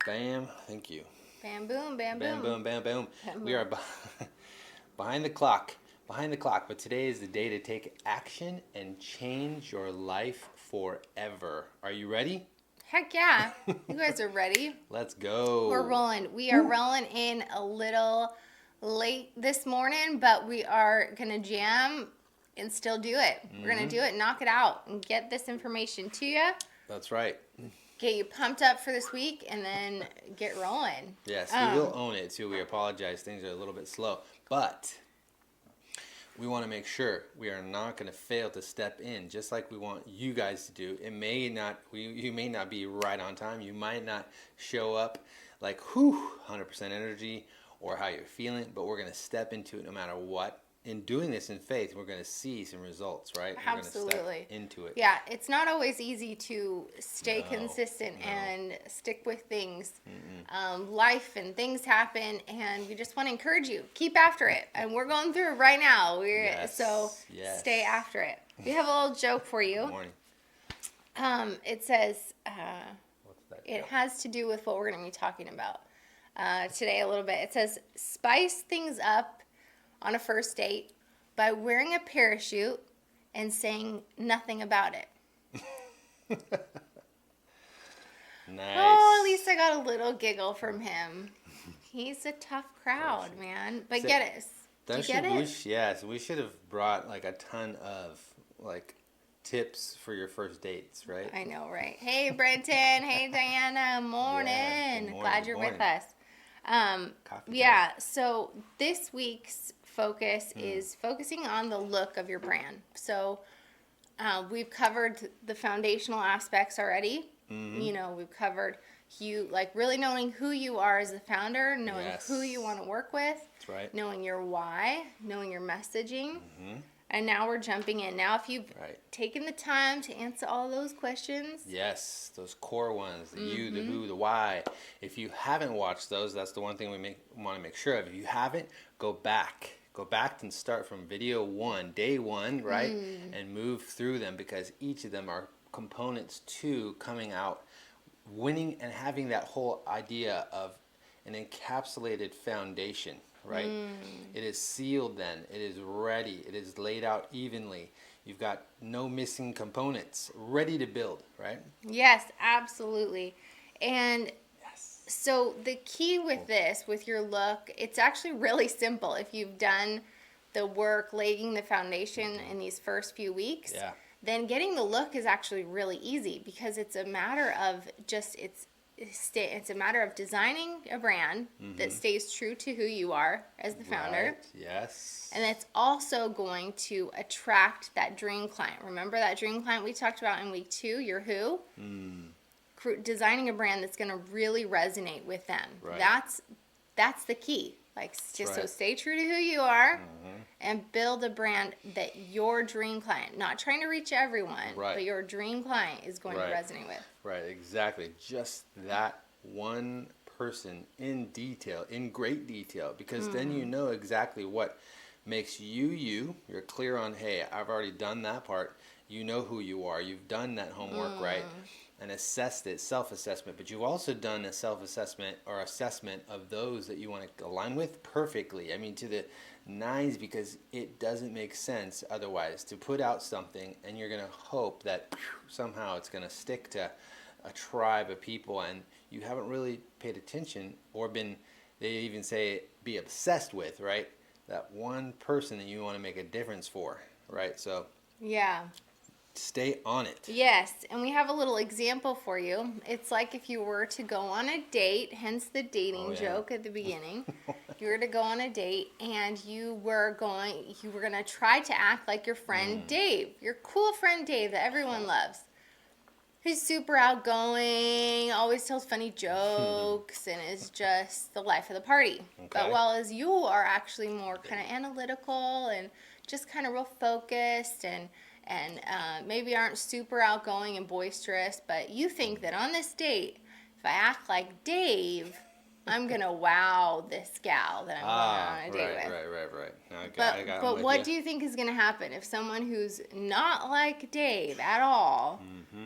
Bam. Thank you. Bam, boom, bam, Bam, boom. boom, bam, boom. Bam, We are boom. behind the clock. Behind the clock. But today is the day to take action and change your life forever. Are you ready? Heck yeah. You guys are ready. Let's go. We're rolling. We are rolling in a little late this morning, but we are going to jam and still do it. We're going to do it, knock it out, and get this information to you, That's right. get you pumped up for this week, and then get rolling. Yes, we will own it too. We apologize. Things are a little bit slow. But we want to make sure we are not going to fail to step in, just like we want you guys to do. It may not, you may not be right on time. You might not show up like 100% energy or how you're feeling, but we're going to step into it no matter what. In doing this in faith, we're going to see some results, right? Absolutely. We're going to step into it. Yeah, it's not always easy to stay No, consistent no. and stick with things. Life and things happen, and we just want to encourage you. Keep after it. And we're going through it right now. So yes. stay after it. We have a little joke for you. Good morning. It says What's that? it has to do with what we're going to be talking about today a little bit. It says spice things up on a first date by wearing a parachute and saying nothing about it. Nice. Oh, at least I got a little giggle from him. He's a tough crowd, man. But So- get it. Do you get it? So we should have brought like a ton of like tips for your first dates, right? I know, right? Hey, Brenton. Hey, Diana. Morning. Yeah, good morning, Glad good you're morning. with us. Coffee Yeah, so this week's focus Hmm. is focusing on the look of your brand. So we've covered the foundational aspects already. Mm-hmm. You know, we've covered you like really knowing who you are as the founder, knowing Yes. who you want to work with, That's right. knowing your why, knowing your messaging. Mm-hmm. And now we're jumping in. Now, if you've Right. taken the time to answer all those questions, Yes, those core ones, the you, the who, the why. If you haven't watched those, that's the one thing we want to make sure of. If you haven't, go back. Go back and start from video 1, day 1, right? And move through them because each of them are components to coming out, winning and having that whole idea of an encapsulated foundation, right? It is sealed then. It is ready. It is laid out evenly. You've got no missing components, ready to build, right? yes, absolutely. And Yes. so the key with this, with your look, it's actually really simple. If you've done the work laying the foundation in these first few weeks, Yeah. then getting the look is actually really easy because it's a matter of just it's a matter of designing a brand that stays true to who you are as the founder. Right. Yes. And it's also going to attract that dream client. Remember that dream client we talked about in week 2, your who? Designing a brand that's going to really resonate with them. Right. That's the key. Like, just so right. stay true to who you are and build a brand that your dream client, not trying to reach everyone, Right. but your dream client is going Right. to resonate with. Right, exactly. Just that one person in detail, in great detail, because then you know exactly what makes you you. You're clear on, hey, I've already done that part. You know who you are. You've done that homework, right? And assessed it, self-assessment. But you've also done a self-assessment or assessment of those that you want to align with perfectly. I mean, to the nines, because it doesn't make sense otherwise to put out something and you're going to hope that somehow it's going to stick to a tribe of people and you haven't really paid attention or been, they even say, be obsessed with, right? That one person that you want to make a difference for, right? So Yeah. stay on it. Yes, and we have a little example for you. It's like if you were to go on a date, hence the dating Oh, yeah. joke at the beginning. You were to go on a date and you were going to try to act like your friend Dave, your cool friend Dave that everyone loves. He's super outgoing, always tells funny jokes, and is just the life of the party. But Okay. while as you are actually more kind of analytical and just kind of real focused and maybe aren't super outgoing and boisterous, but you think that on this date, if I act like Dave, I'm gonna wow this gal that I'm going on a date with. Right. Okay, I'm But with what you. do you think is gonna happen if someone who's not like Dave at all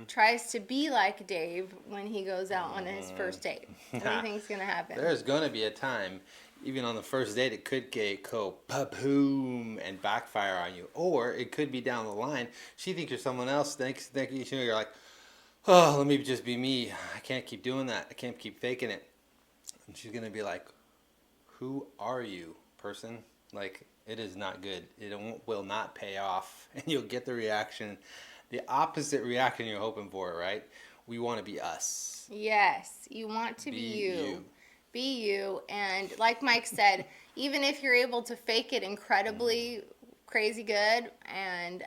tries to be like Dave when he goes out on his first date? What do you think is gonna happen? There's going to be a time, even on the first date, it could go boom and backfire on you. Or it could be down the line. She thinks you're someone else. Thinks you're like, oh, let me just be me. I can't keep doing that. I can't keep faking it. And she's going to be like, who are you, person? Like, it is not good. Will not pay off. And you'll get the reaction, the opposite reaction you're hoping for, right? We want to be us. Yes, you want to be you. Be you. And like Mike said, even if you're able to fake it incredibly crazy good and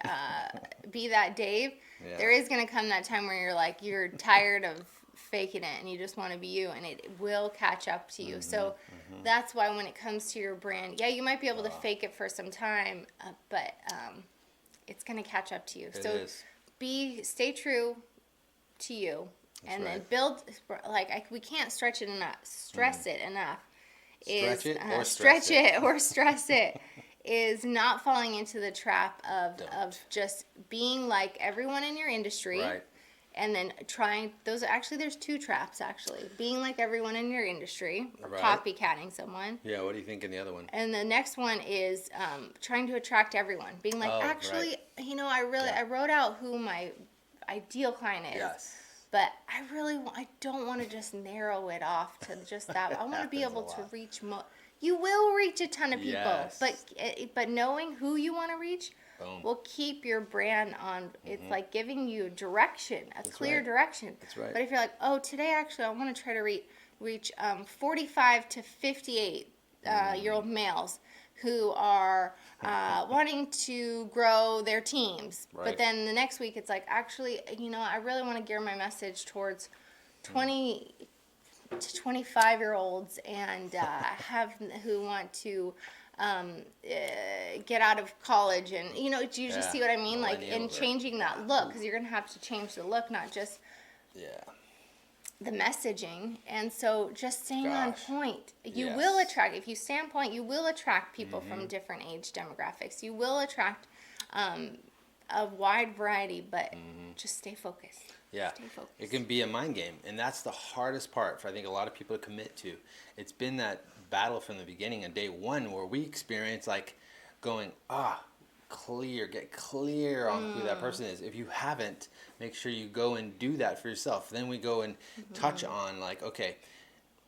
be that Dave, there is going to come that time where you're tired of faking it and you just want to be you, and it will catch up to you. So that's why when it comes to your brand, you might be able to fake it for some time, but it's going to catch up to you. Stay true to you. That's and then build, we can't stress it enough. Stretch it or stress it is not falling into the trap of just being like everyone in your industry. Right. And then there's two traps actually. Being like everyone in your industry, or copycatting someone. Yeah, what do you think in the other one? And the next one is trying to attract everyone. Being like, I wrote out who my ideal client is. Yes. But I don't want to just narrow it off to just that. I want to be able to reach you will reach a ton of people, yes. but knowing who you want to reach Boom. will keep your brand on. It's like giving you direction, clear direction. That's right. But if you're like, oh, today actually I want to try to reach 45 to 58 year old males who are wanting to grow their teams. Right. But then the next week it's like, actually, I really want to gear my message towards 20 to 25-year-olds and who want to get out of college. And, do you just see what I mean? Like, in changing that look, because you're going to have to change the look, not just the messaging. And so just staying on point. You will attract, if you stay on point, you will attract people from different age demographics. You will attract a wide variety, but just stay focused. Yeah, it can be a mind game, and that's the hardest part for I think a lot of people to commit to. It's been that battle from the beginning on day one where we experience like going, get clear on who that person is. If you haven't, make sure you go and do that for yourself. Then we go and touch on like, okay,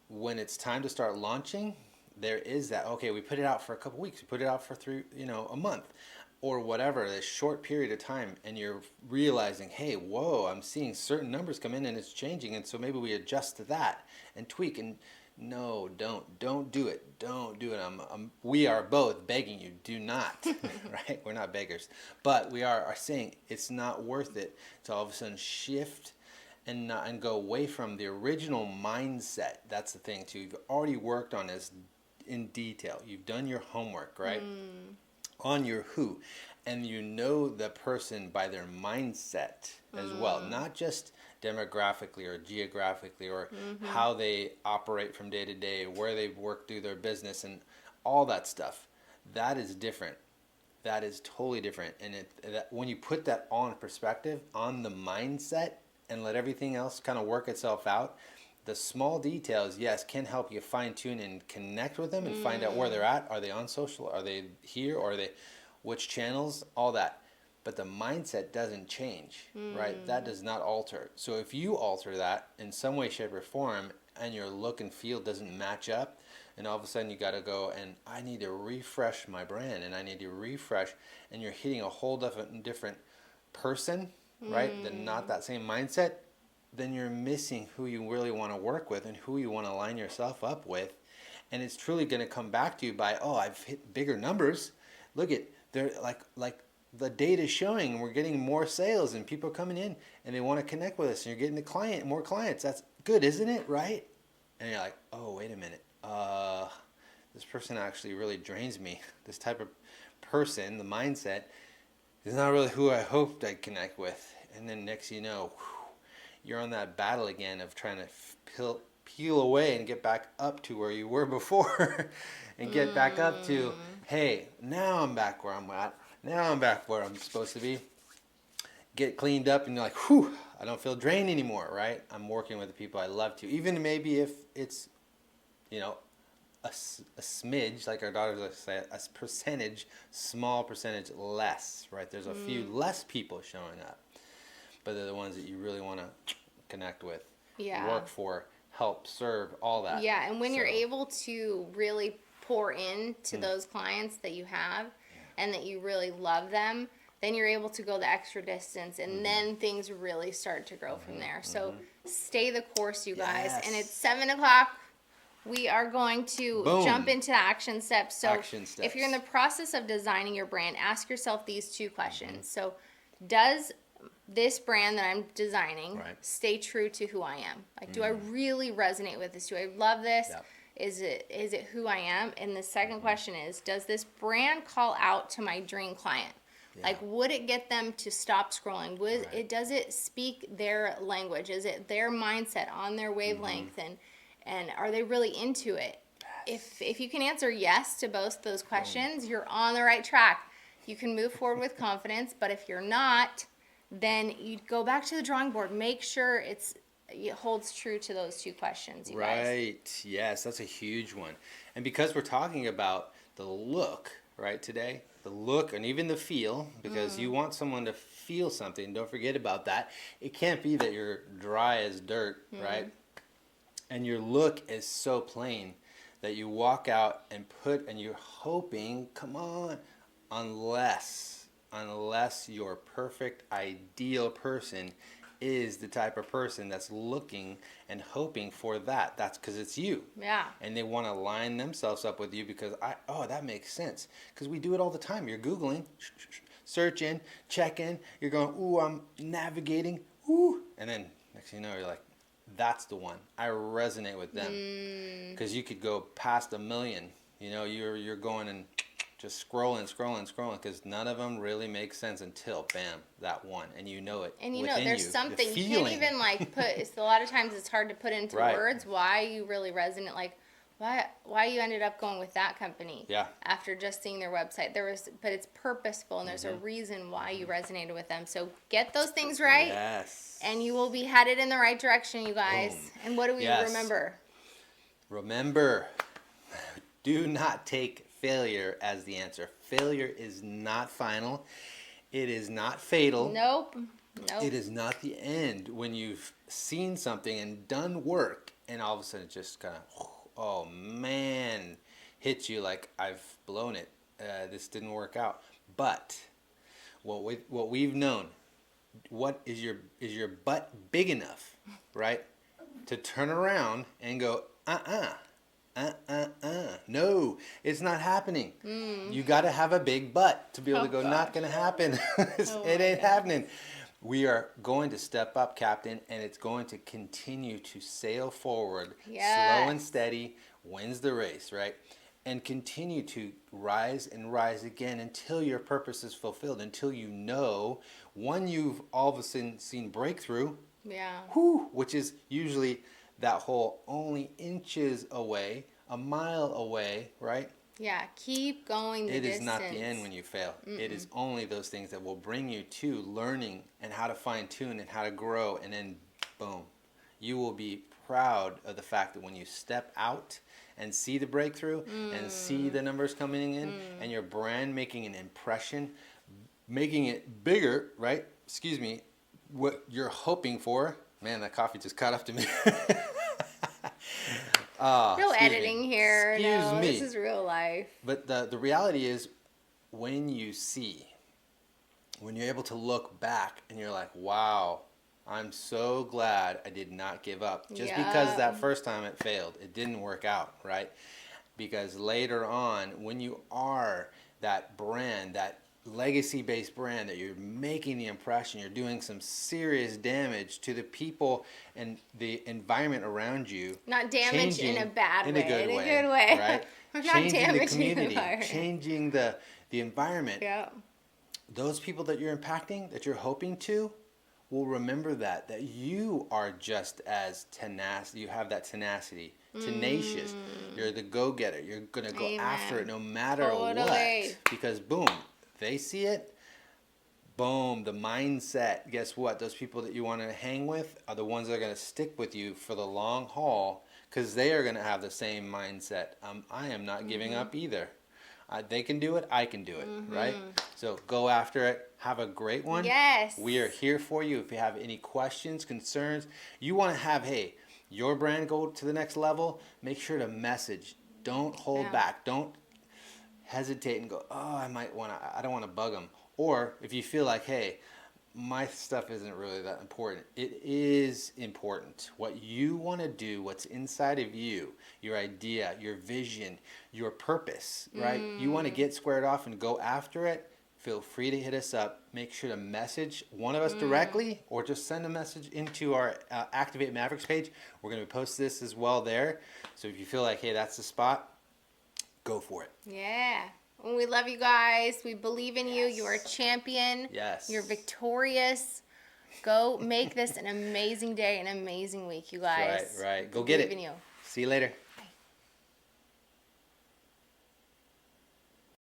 when it's time to start launching, there is that, okay, we put it out for a couple weeks, we put it out for a month. Or whatever, this short period of time, and you're realizing, hey, whoa, I'm seeing certain numbers come in and it's changing, and so maybe we adjust to that and tweak. And no, don't do it. Don't do it. We are both begging you, do not, right? We're not beggars, but we are saying it's not worth it to all of a sudden shift and go away from the original mindset. That's the thing too. You've already worked on this in detail. You've done your homework, right? On your who, and the person by their mindset as well, not just demographically or geographically or how they operate from day to day, where they've worked through their business and all that stuff. That is different. That is totally different. And when you put that all in perspective on the mindset and let everything else kind of work itself out, the small details, yes, can help you fine tune and connect with them and find out where they're at. Are they on social? Are they here? Or are they which channels? All that. But the mindset doesn't change, right? That does not alter. So if you alter that in some way, shape, or form, and your look and feel doesn't match up, and all of a sudden you got to go and I need to refresh my brand, and I need to refresh, and you're hitting a whole different person, right? Then not that same mindset. Then you're missing who you really want to work with and who you want to line yourself up with. And it's truly going to come back to you by, I've hit bigger numbers. Look at, they're like the data is showing we're getting more sales and people are coming in and they want to connect with us and you're getting more clients. That's good, isn't it? Right? And you're like, oh, wait a minute. This person actually really drains me. This type of person, the mindset, is not really who I hoped I'd connect with. And then next you know, you're on that battle again of trying to peel away and get back up to where you were before and get back up to, hey, now I'm back where I'm at. Now I'm back where I'm supposed to be. Get cleaned up and you're like, whew, I don't feel drained anymore, right? I'm working with the people I love to. Even maybe if it's, you know, a smidge, like our daughters like to say, a percentage, small percentage less, right? There's a few less people showing up, but they're the ones that you really want to connect with, work for, help, serve, all that. Yeah, and when you're able to really pour into those clients that you have and that you really love them, then you're able to go the extra distance, and then things really start to grow from there. So stay the course, you guys. And it's 7 o'clock. We are going to jump into the action steps. So if you're in the process of designing your brand, ask yourself these 2 questions. So does this brand that I'm designing stay true to who I am? Like, do I really resonate with this? Do I love this? Is it who I am? And the second question is, does this brand call out to my dream client? Like, would it get them to stop scrolling? Does it speak their language? Is it their mindset, on their wavelength? And are they really into it? If you can answer yes to both those questions, you're on the right track. You can move forward with confidence. But if you're not, then you go back to the drawing board. Make sure it holds true to those 2 questions, you guys. Right. Yes, that's a huge one. And because we're talking about the look, right, today, the look and even the feel, because you want someone to feel something. Don't forget about that. It can't be that you're dry as dirt, right? And your look is so plain that you walk out and you're hoping, come on, unless your perfect ideal person is the type of person that's looking and hoping for that. That's because it's you. Yeah. And they want to line themselves up with you because that makes sense. Because we do it all the time. You're Googling, searching, checking. You're going, ooh, I'm navigating, ooh. And then next thing you know, you're like, that's the one. I resonate with them. Because you could go past 1 million. You know, you're going and just scrolling, because none of them really make sense until, bam, that one. And you know it. And you know, there's something, you can't even like put, a lot of times it's hard to put into words why you really resonate, like why you ended up going with that company after just seeing their website. But it's purposeful, and there's a reason why you resonated with them. So get those things right. Yes. And you will be headed in the right direction, you guys. And what do we remember? Remember, do not take failure as the answer. Failure is not final. It is not fatal. Nope. It is not the end. When you've seen something and done work, and all of a sudden it just kind of, oh man, hits you like, I've blown it. This didn't work out. But what we've known, what is your butt big enough, right, to turn around and go, no, it's not happening. You got to have a big butt to be able to go, not going to happen. It ain't happening. We are going to step up, Captain, and it's going to continue to sail forward, slow and steady, wins the race, right? And continue to rise and rise again until your purpose is fulfilled, until you know, one, you've all of a sudden seen breakthrough, which is usually that whole only inches away, a mile away, right? Yeah, keep going the distance. It is not the end when you fail. It is only those things that will bring you to learning and how to fine tune and how to grow, and then boom. You will be proud of the fact that when you step out and see the breakthrough and see the numbers coming in and your brand making an impression, making it bigger, right? Excuse me, what you're hoping for. Man, that coffee just caught up to me. No editing here. Excuse me. This is real life. But the reality is, when you're able to look back and you're like, wow, I'm so glad I did not give up. Just because that first time it failed, it didn't work out, right? Because later on, when you are that brand, that legacy-based brand, that you're making the impression, you're doing some serious damage to the people and the environment around you. Not damage in a bad way. In a good way. Right? We're not Changing damaging the community, the environment. changing the environment. Yeah. Those people that you're impacting, that you're hoping to, will remember that you are just as tenacious. You have that tenacity, tenacious. You're the go-getter. You're going to go after it no matter what. Because boom, they see it. Boom, the mindset. Guess what? Those people that you want to hang with are the ones that are going to stick with you for the long haul, because they are going to have the same mindset. I am not giving up either. They can do it. I can do it. Right? So go after it. Have a great one. Yes. We are here for you. If you have any questions, concerns, you want to have, hey, your brand go to the next level, make sure to message. Don't hold back. Don't hesitate and go, oh, I don't want to bug them. Or if you feel like, hey, my stuff isn't really that important. It is important. What you want to do, what's inside of you, your idea, your vision, your purpose, right? You want to get squared off and go after it, feel free to hit us up. Make sure to message one of us directly, or just send a message into our Activate Mavericks page. We're going to post this as well there. So if you feel like, hey, that's the spot, go for it. Yeah. We love you guys. We believe in you. You are a champion. Yes. You're victorious. Go make this an amazing day, an amazing week, you guys. Right. Go get it. Believe in you. See you later.